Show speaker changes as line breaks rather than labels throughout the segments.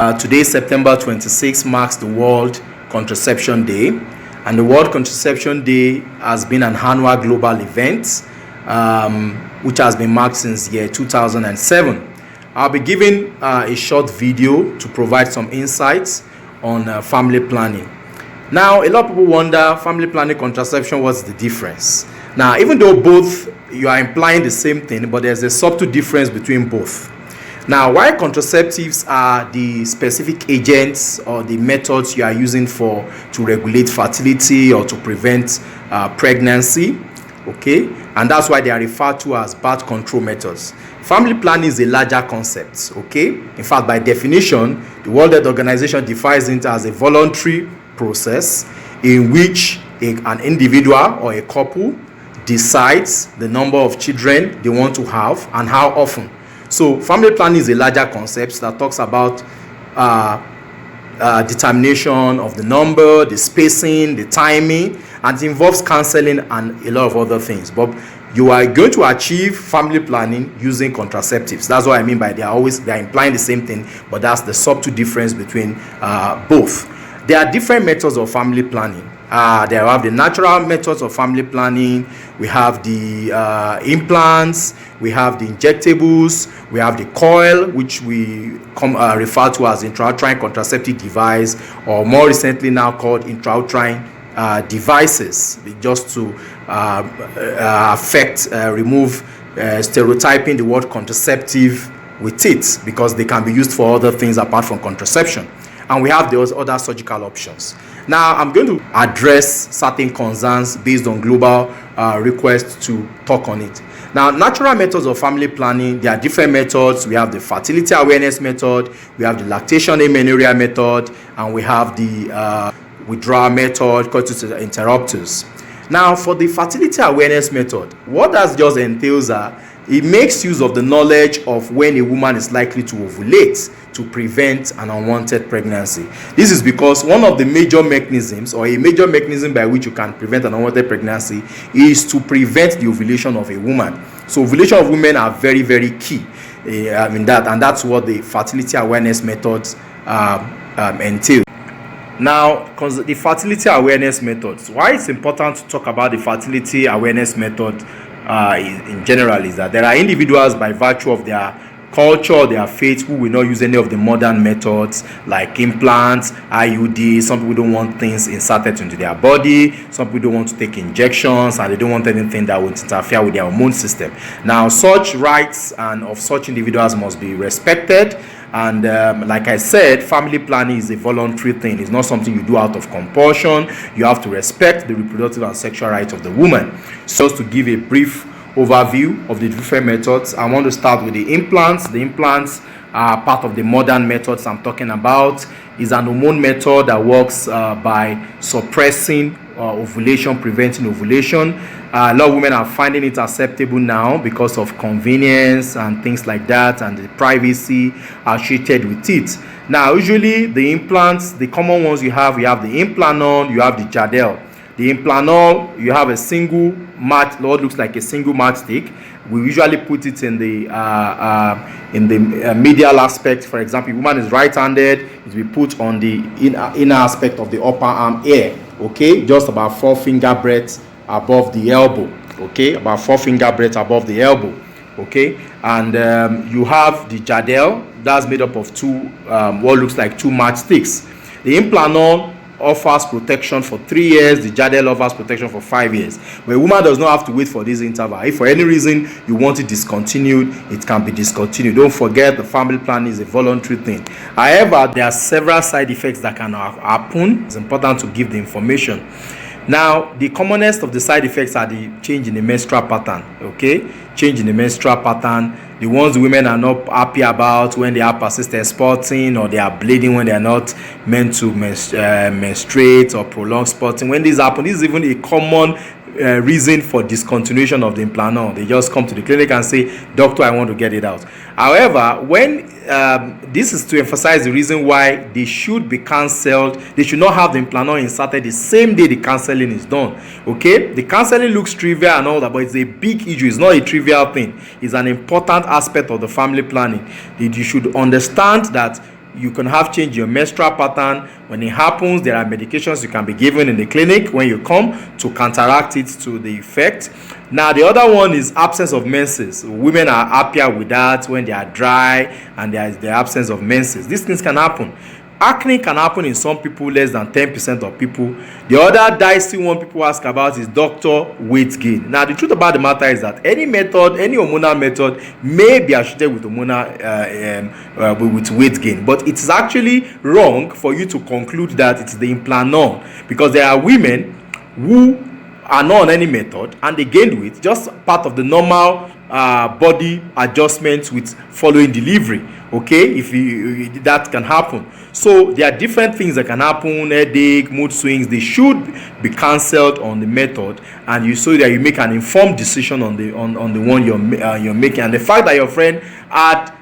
Today, September 26, marks the World Contraception Day, and the World Contraception Day has been an annual global event which has been marked since year 2007. I'll be giving a short video to provide some insights on family planning. Now, a lot of people wonder, family planning, contraception, what's the difference? Now, even though both, you are implying the same thing, but there's a subtle difference between both. Now, while contraceptives are the specific agents or the methods you are using to regulate fertility or to prevent pregnancy, okay, and that's why they are referred to as birth control methods. Family planning is a larger concept, okay. In fact, by definition, the World Health Organization defines it as a voluntary process in which an individual or a couple decides the number of children they want to have and how often. So family planning is a larger concept that talks about determination of the number, the spacing, the timing, and it involves counseling and a lot of other things. But you are going to achieve family planning using contraceptives. That's what I mean by they are implying the same thing, but that's the subtle difference between both. There are different methods of family planning. There are the natural methods of family planning. We have the implants, we have the injectables, we have the coil, which we refer to as intrauterine contraceptive device, or more recently now called intrauterine devices, just to remove stereotyping the word contraceptive with it, because they can be used for other things apart from contraception. And we have those other surgical options. Now, I'm going to address certain concerns based on global requests to talk on it. Now, natural methods of family planning, there are different methods. We have the fertility awareness method, we have the lactation amenorrhea method, and we have the withdrawal method, coitus interruptus. Now, for the fertility awareness method, what that just entails it makes use of the knowledge of when a woman is likely to ovulate to prevent an unwanted pregnancy. This is because one of the major mechanisms, or a major mechanism by which you can prevent an unwanted pregnancy, is to prevent the ovulation of a woman. So ovulation of women are very, very key in that, and that's what the fertility awareness methods entail. Now, the fertility awareness methods, why it's important to talk about the fertility awareness method in general is that there are individuals, by virtue of their culture, their faith, who will not use any of the modern methods like implants, IUD. Some people don't want things inserted into their body, some people don't want to take injections, and they don't want anything that would interfere with their hormone system. Now, such rights and of such individuals must be respected. And like I said, family planning is a voluntary thing. It's not something you do out of compulsion. You have to respect the reproductive and sexual rights of the woman. So, to give a brief overview of the different methods, I want to start with the implants. The implants are part of the modern methods I'm talking about. It's an hormone method that works by suppressing ovulation, preventing ovulation. A lot of women are finding it acceptable now because of convenience and things like that, and the privacy associated with it. Now, usually the implants, the common ones you have the Implanon, you have the Jadel. The Implanon, you have a single match, what looks like a single matchstick. We usually put it in the medial aspect. For example, if a woman is right-handed, it will be put on the inner aspect of the upper arm here. Okay, just about 4 finger breadths above the elbow. Okay, about 4 finger breadths above the elbow. Okay, and you have the Jadel, that's made up of what looks like 2 matchsticks. The Implanon offers protection for 3 years. The Jadel offers protection for 5 years. But a woman does not have to wait for this interval. If for any reason you want it discontinued, it can be discontinued. Don't forget, the family planning is a voluntary thing. However, there are several side effects that can happen. It's important to give the information. Now, the commonest of the side effects are the change in the menstrual pattern. Okay, change in the menstrual pattern. The ones the women are not happy about, when they have persistent spotting, or they are bleeding when they are not meant to menstruate, or prolonged spotting. When this happens, this is even a common reason for discontinuation of the Implanon. They just come to the clinic and say, "Doctor, I want to get it out." However, when this is to emphasize the reason why they should be cancelled. They should not have the Implanon inserted the same day the counseling is done. Okay, the counseling looks trivial and all that, but it's a big issue. It's not a trivial thing. It's an important aspect of the family planning. You should understand that you can have change in your menstrual pattern. When it happens, there are medications you can be given in the clinic when you come to counteract it to the effect. Now, the other one is absence of menses. Women are happier with that when they are dry and there is the absence of menses. These things can happen. Acne can happen in some people, less than 10% of people. The other dicey one people ask about is doctor weight gain. Now, the truth about the matter is that any method, any hormonal method may be associated with hormonal with weight gain, but it's actually wrong for you to conclude that it's the implanton, because there are women who are not on any method and they gained weight, just part of the normal body adjustments with following delivery. Okay, if you that can happen. So there are different things that can happen: headache, mood swings. They should be cancelled on the method, and you so that you make an informed decision on the one you're making. And the fact that your friend had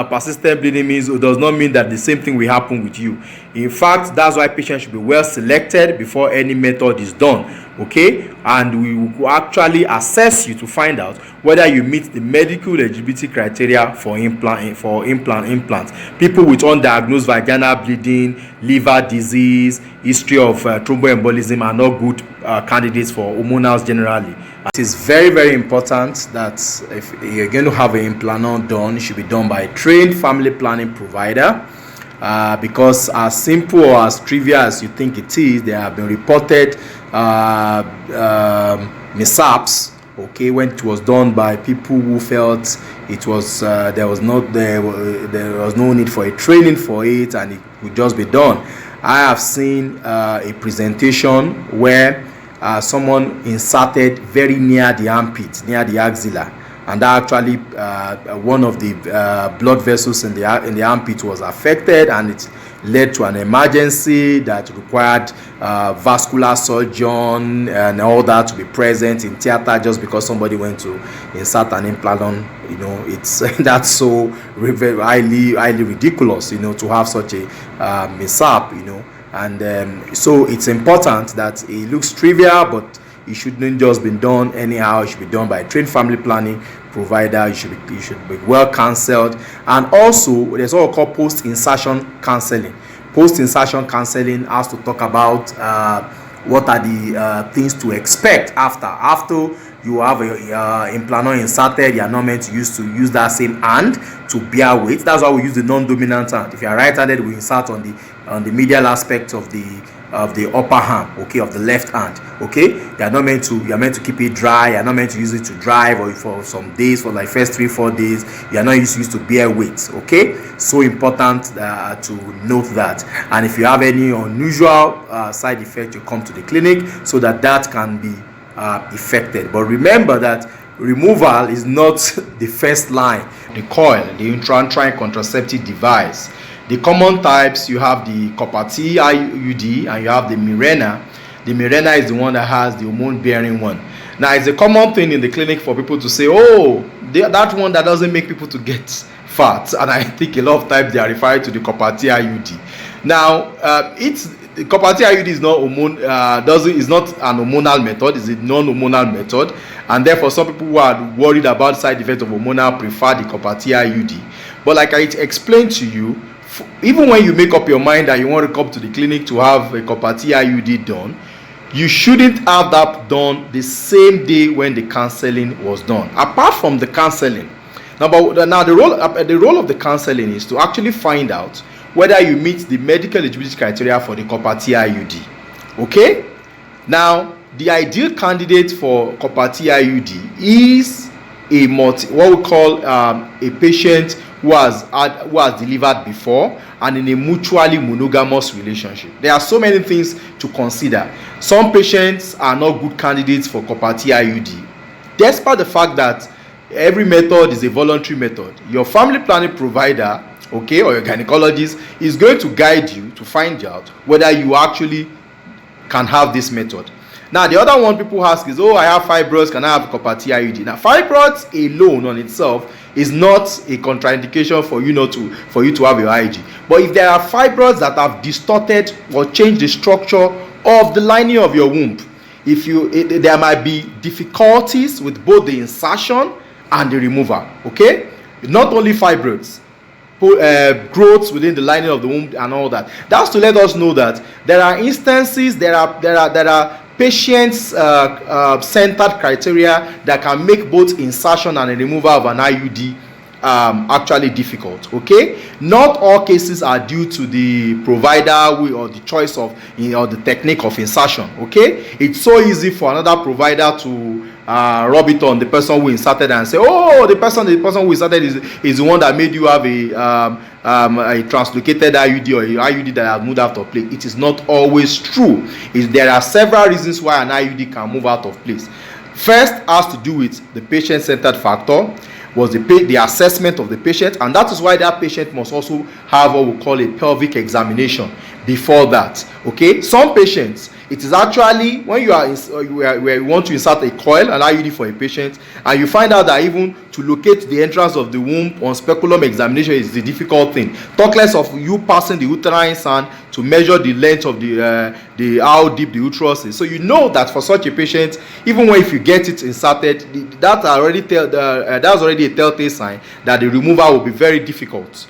persistent bleeding does not mean that the same thing will happen with you. In fact, that's why patients should be well selected before any method is done. Okay, and we will actually assess you to find out whether you meet the medical eligibility criteria for implants. People with undiagnosed vaginal bleeding, liver disease, history of thromboembolism are not good candidates for hormonals generally. It is very, very important that if you're going to have an implanton done, it should be done by a trained family planning provider. Because as simple or as trivial as you think it is, there have been reported mishaps, okay, when it was done by people who felt it was there was no need for a training for it and it would just be done. I have seen a presentation where someone inserted very near the armpit, near the axilla, and that actually one of the blood vessels in the armpit was affected, and it led to an emergency that required vascular surgeon and all that to be present in theater just because somebody went to insert an implanton. You know, it's that's so highly ridiculous, you know, to have such a mishap, you know. And so it's important that it looks trivial, but it shouldn't just be done anyhow. It should be done by a trained family planning provider. You should be well counseled. And also, there's what we call post-insertion counseling. Post-insertion counseling has to talk about what are the things to expect after you have a implanton inserted. You are not meant to use that same hand to bear weight. That's why we use the non-dominant hand. If you are right-handed, we insert on the medial aspect of the upper arm, okay, of the left hand. Okay, you are meant to keep it dry. You are not meant to use it to drive or for some days, for like first 3-4 days. You are not used to bear weight. Okay, so important to note that. And if you have any unusual side effect, you come to the clinic so that can be affected. But remember that removal is not the first line. The coil, the intrauterine contraceptive device. The common types, you have the copper T IUD and you have the Mirena. The Mirena is the one that has the hormone-bearing one. Now, it's a common thing in the clinic for people to say, oh, that one that doesn't make people to get fat. And I think a lot of times they are referring to the copper T IUD. Now, the copper T IUD is not is not an hormonal method. It's a non-hormonal method, and therefore some people who are worried about side effects of hormonal prefer the copper T IUD. But like I explained to you, even when you make up your mind that you want to come to the clinic to have a copper T IUD done, you shouldn't have that done the same day when the counseling was done. Apart from the counseling, now the role of the counseling is to actually find out whether you meet the medical eligibility criteria for the copper T IUD. Okay? Now, the ideal candidate for copper T IUD is what we call a patient who has delivered before and in a mutually monogamous relationship. There are so many things to consider. Some patients are not good candidates for copper T IUD, despite the fact that every method is a voluntary method. Your family planning provider, okay, or your gynecologist is going to guide you to find out whether you actually can have this method. Now, the other one people ask is, oh, I have fibroids, can I have copper T IUD? Now, fibroids alone on itself is not a contraindication for you to have your IUD. But if there are fibroids that have distorted or changed the structure of the lining of your womb, there might be difficulties with both the insertion and the removal. Okay, not only fibroids. growths within the lining of the womb and all that. That's to let us know that there are instances, there are patient-centered criteria that can make both insertion and a removal of an IUD actually difficult. Okay, not all cases are due to the provider or the choice of or the technique of insertion. Okay, it's so easy for another provider to rub it on the person who inserted and say, oh, the person who inserted is the one that made you have a translocated IUD or a IUD that has moved out of place. It is not always true. There are several reasons why an IUD can move out of place. First has to do with the patient-centered factor, was the assessment of the patient, and that is why that patient must also have what we call a pelvic examination before that. Okay, some patients, it is actually when you want to insert a coil, an IUD for a patient, and you find out that even to locate the entrance of the womb on speculum examination is the difficult thing. Talk less of you passing the uterine sand to measure the length of the how deep the uterus is. So you know that for such a patient, even when if you get it inserted, that's already a telltale sign that the removal will be very difficult.